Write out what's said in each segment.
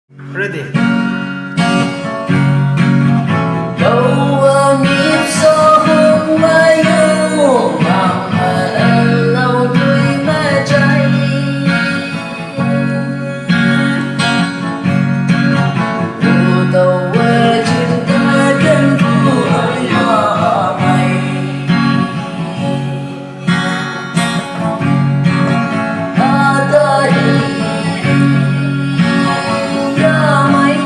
Ready. Đâu nhịp gió hôm mai yêu mà lâu đuôi mê cháy dù tàu quê trên ta cánh thu hơi hoa mây ta đi ra mấy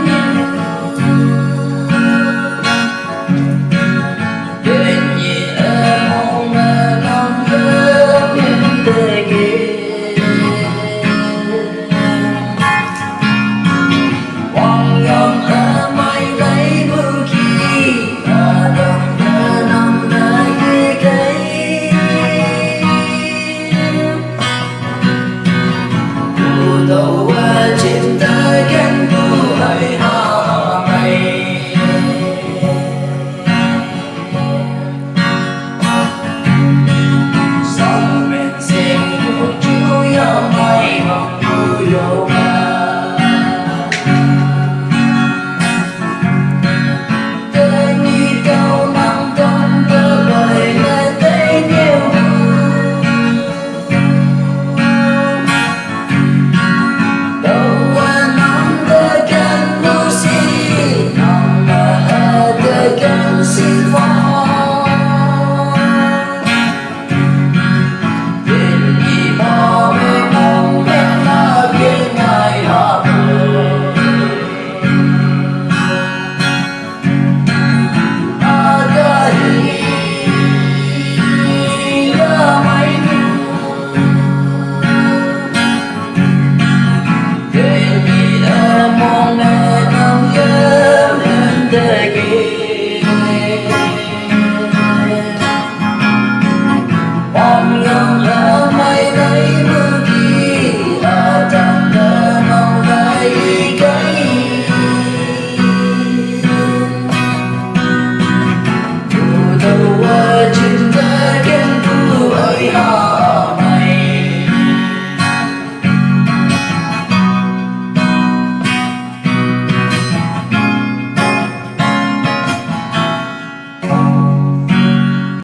đâu trên ta cánh thu hơi hoa mây dòng bên xinh một chú yêu mây mong vui yêu mà tên đi câu nắng trong cơ lời lên thấy nhiều Bom